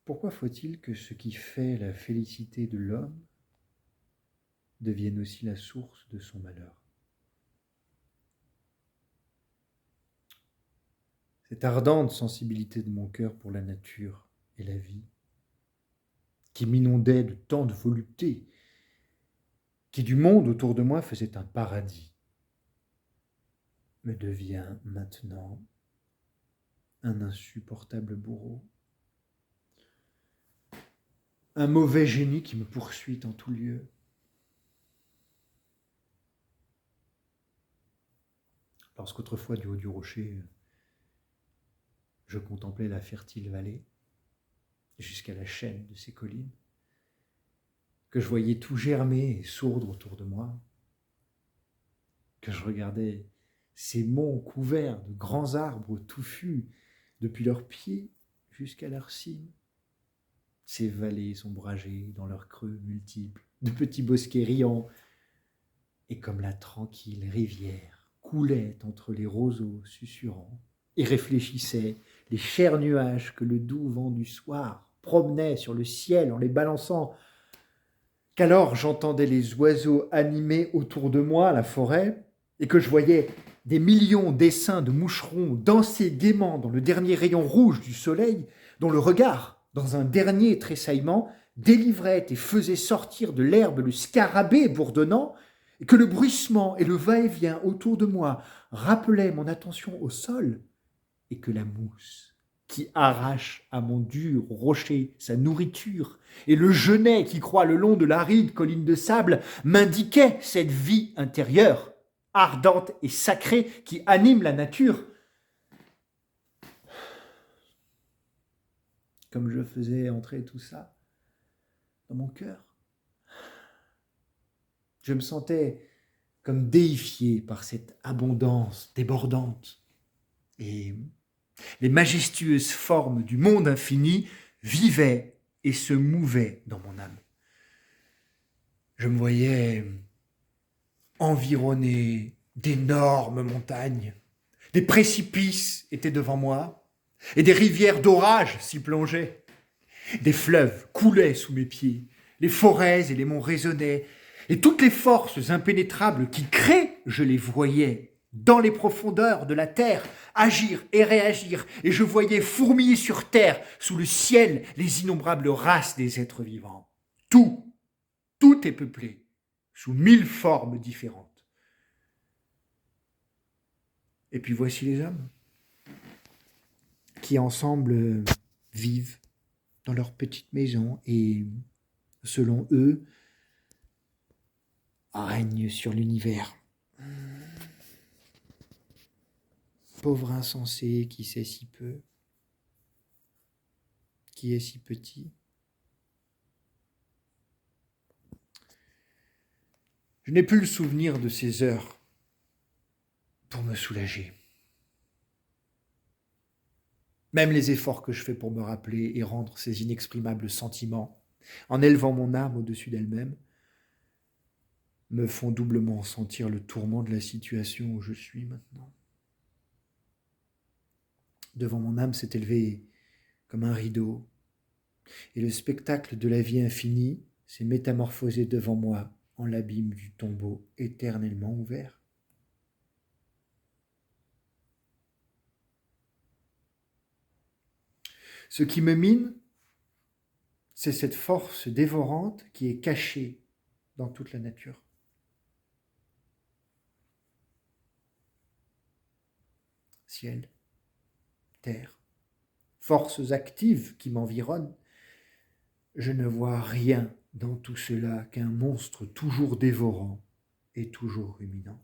Pourquoi faut-il que ce qui fait la félicité de l'homme devienne aussi la source de son malheur? Cette ardente sensibilité de mon cœur pour la nature et la vie, qui m'inondait de tant de volupté, qui du monde autour de moi faisait un paradis, me devient maintenant un insupportable bourreau, un mauvais génie qui me poursuit en tout lieu. Lorsqu'autrefois du haut du rocher, je contemplais la fertile vallée, jusqu'à la chaîne de ces collines, que je voyais tout germer et sourdre autour de moi, que je regardais ces monts couverts de grands arbres touffus depuis leurs pieds jusqu'à leurs cimes, ces vallées ombragées dans leurs creux multiples, de petits bosquets riants, et comme la tranquille rivière coulait entre les roseaux susurrants et réfléchissait les chers nuages que le doux vent du soir promenait sur le ciel en les balançant, qu'alors j'entendais les oiseaux animer autour de moi la forêt, et que je voyais des millions d'essaims de moucherons danser gaiement dans le dernier rayon rouge du soleil, dont le regard, dans un dernier tressaillement, délivrait et faisait sortir de l'herbe le scarabée bourdonnant, et que le bruissement et le va-et-vient autour de moi rappelaient mon attention au sol, et que la mousse qui arrache à mon dur rocher sa nourriture, et le genêt qui croît le long de l'aride colline de sable m'indiquaient cette vie intérieure, ardente et sacrée, qui anime la nature. Comme je faisais entrer tout ça dans mon cœur, je me sentais comme déifié par cette abondance débordante, et les majestueuses formes du monde infini vivaient et se mouvaient dans mon âme. Je me voyais environné d'énormes montagnes. Des précipices étaient devant moi, et des rivières d'orage s'y plongeaient. Des fleuves coulaient sous mes pieds, les forêts et les monts résonnaient, et toutes les forces impénétrables qui créent, je les voyais dans les profondeurs de la terre, agir et réagir, et je voyais fourmiller sur terre, sous le ciel, les innombrables races des êtres vivants. Tout est peuplé, sous 1000 formes différentes. Et puis voici les hommes, qui ensemble vivent dans leur petite maison, et selon eux, règnent sur l'univers. Pauvre insensé qui sait si peu, qui est si petit. Je n'ai plus le souvenir de ces heures pour me soulager. Même les efforts que je fais pour me rappeler et rendre ces inexprimables sentiments, en élevant mon âme au-dessus d'elle-même, me font doublement sentir le tourment de la situation où je suis maintenant. Devant mon âme s'est élevé comme un rideau, et le spectacle de la vie infinie s'est métamorphosé devant moi en l'abîme du tombeau éternellement ouvert. Ce qui me mine, c'est cette force dévorante qui est cachée dans toute la nature. Ciel, terre, forces actives qui m'environnent, je ne vois rien dans tout cela qu'un monstre toujours dévorant et toujours ruminant.